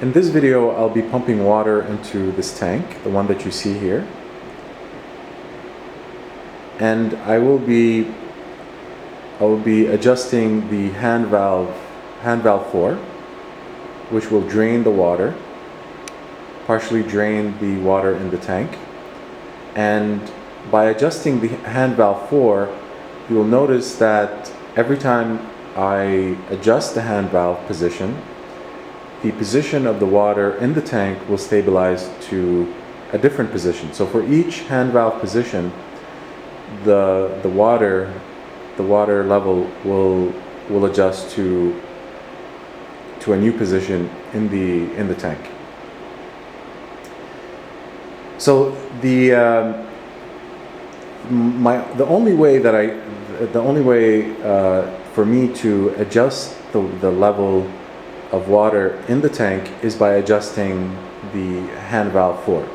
In this video, I'll be pumping water into this tank, the one that you see here. And I will be adjusting the hand valve 4, which will drain the water, partially drain the water in the tank. And by adjusting the hand valve 4, you will notice that every time I adjust the hand valve position, the position of the water in the tank will stabilize to a different position. So for each hand valve position, the water level will adjust to a new position in the tank. So the only way for me to adjust the level of water in the tank is by adjusting the hand valve 4.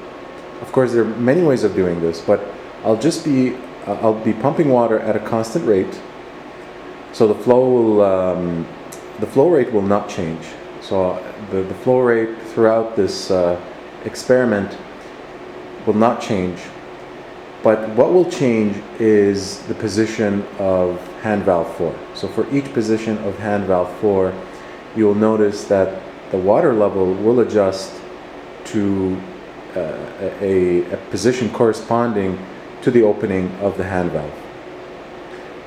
Of course, there are many ways of doing this, but I'll be pumping water at a constant rate, so the flow rate will not change. So the flow rate throughout this experiment will not change, but what will change is the position of hand valve 4. So for each position of hand valve 4, you will notice that the water level will adjust to a position corresponding to the opening of the hand valve.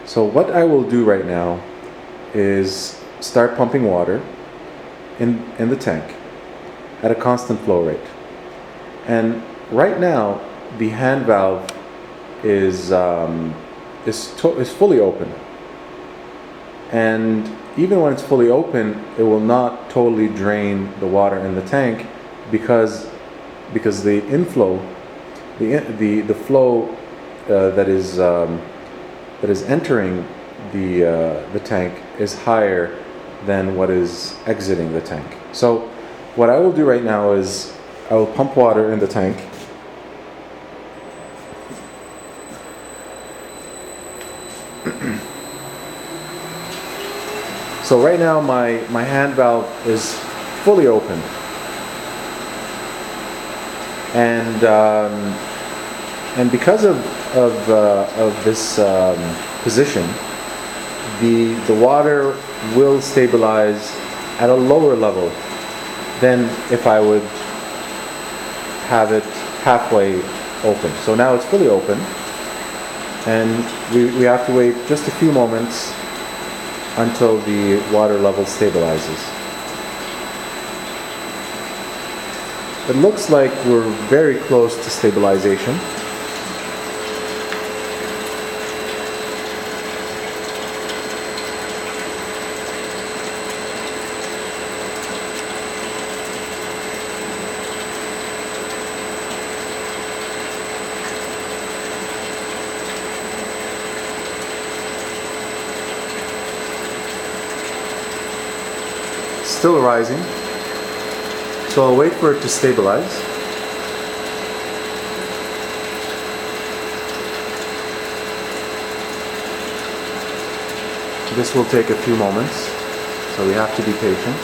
So what I will do right now is start pumping water in the tank at a constant flow rate. And right now the hand valve is fully open. And even when it's fully open, it will not totally drain the water in the tank because the inflow, the flow that is entering the tank is higher than what is exiting the tank. So what I will do right now is I will pump water in the tank. So right now my hand valve is fully open, and because of this position, the water will stabilize at a lower level than if I would have it halfway open. So now it's fully open, and we have to wait just a few moments until the water level stabilizes. It looks like we're very close to stabilization. Still rising, so I'll wait for it to stabilize. This will take a few moments, so we have to be patient.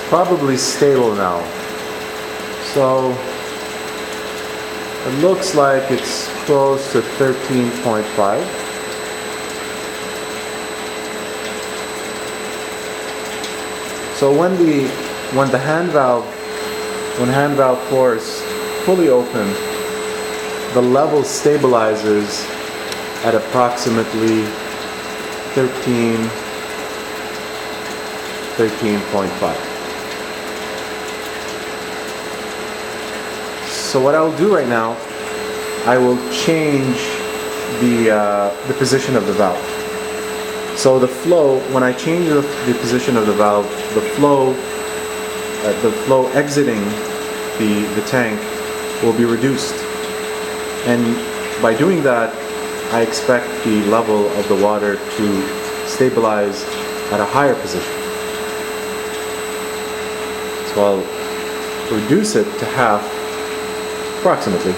Probably stable now. So it looks like it's close to 13.5. So when hand valve 4 is fully open, the level stabilizes at approximately 13.5. So what I'll do right now, I will change the position of the valve. So the flow, when I change the position of the valve, the flow exiting the tank will be reduced. And by doing that, I expect the level of the water to stabilize at a higher position. So I'll reduce it to half, approximately.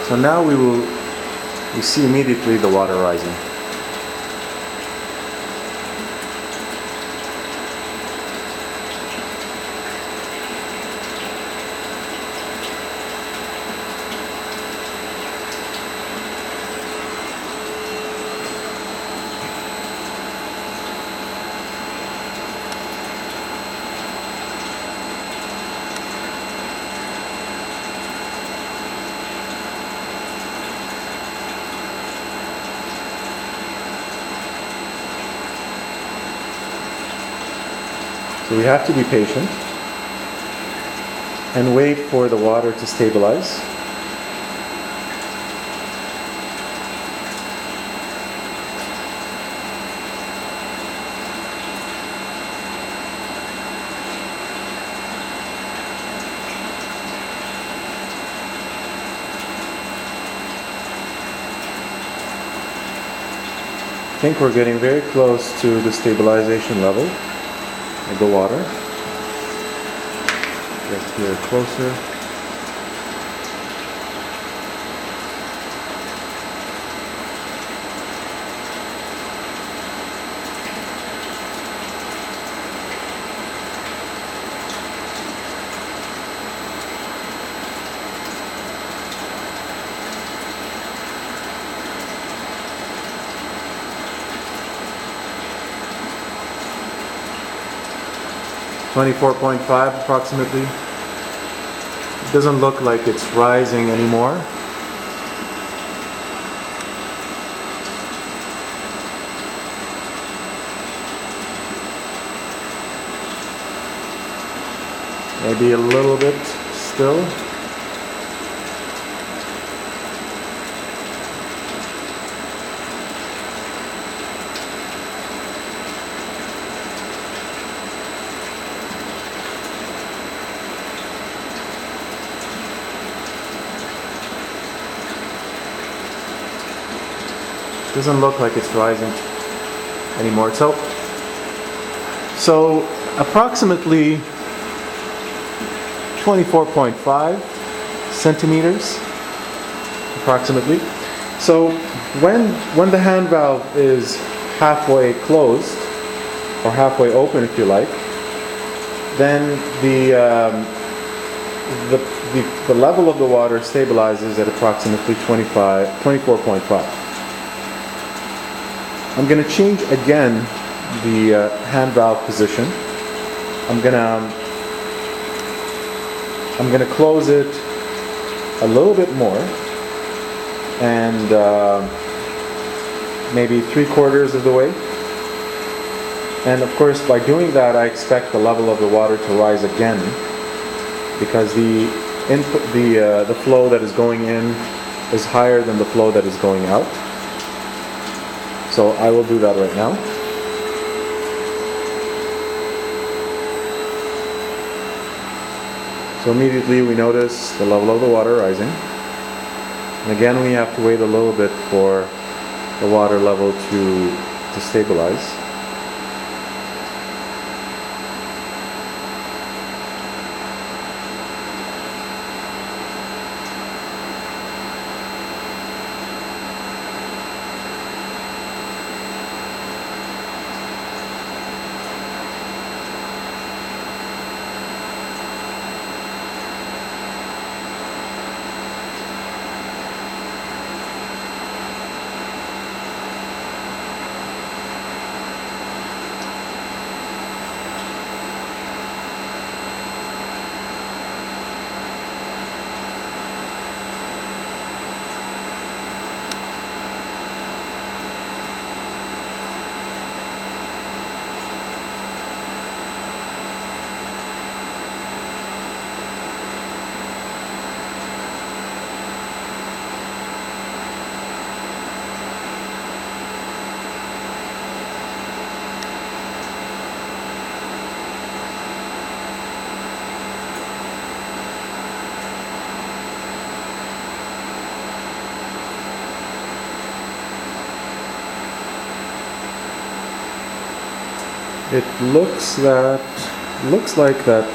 So now we see immediately the water rising. So we have to be patient and wait for the water to stabilize. I think we're getting very close to the stabilization level of the water. Get here closer. $24.5 approximately. It doesn't look like it's rising anymore. Maybe a little bit still. Doesn't look like it's rising anymore. So approximately 24.5 centimeters, approximately. So when the hand valve is halfway closed, or halfway open if you like, then the level of the water stabilizes at approximately 24.5. I'm going to change again the hand valve position. I'm going to close it a little bit more, and maybe 3/4 of the way. And of course, by doing that, I expect the level of the water to rise again, because the flow that is going in is higher than the flow that is going out. So I will do that right now. So immediately we notice the level of the water rising. And again, we have to wait a little bit for the water level to stabilize. It looks like that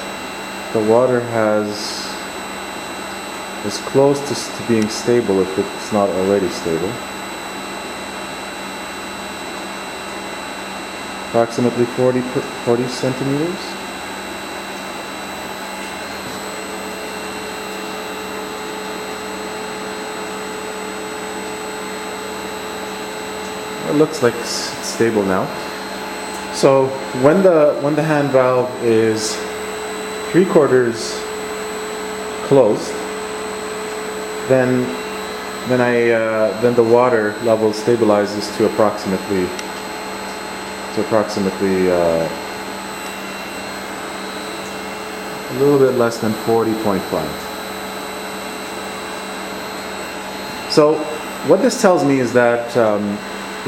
the water is close to being stable if it's not already stable. Approximately 40 centimeters. It looks like it's stable now. So when the hand valve is 3/4 closed, then the water level stabilizes to approximately a little bit less than 40.5. So what this tells me is that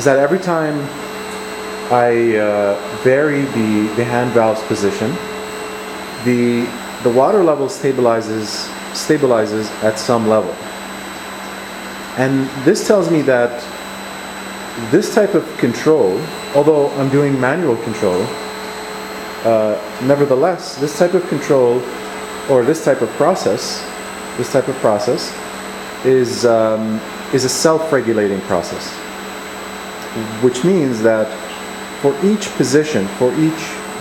every time I vary the hand valve's position, the water level stabilizes at some level. And this tells me that this type of control, although I'm doing manual control, nevertheless, this type of control or this type of process is a self-regulating process, which means that for each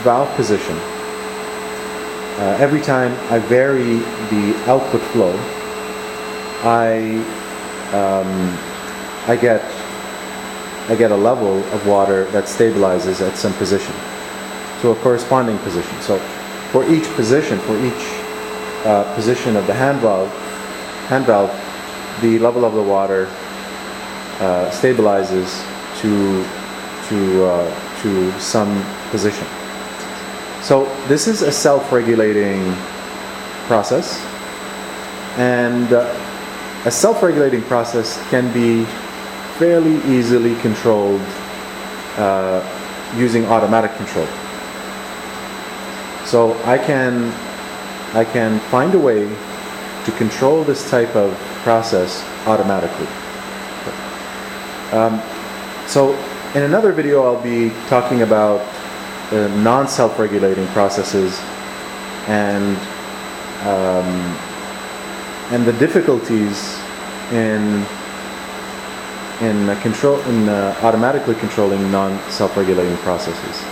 valve position, every time I vary the output flow, I get a level of water that stabilizes at some position, to a corresponding position. So for each position of the hand valve, the level of the water stabilizes to some position. So this is a self-regulating process, and a self-regulating process can be fairly easily controlled using automatic control. So I can find a way to control this type of process automatically. So in another video, I'll be talking about non-self-regulating processes and the difficulties in automatically controlling non-self-regulating processes.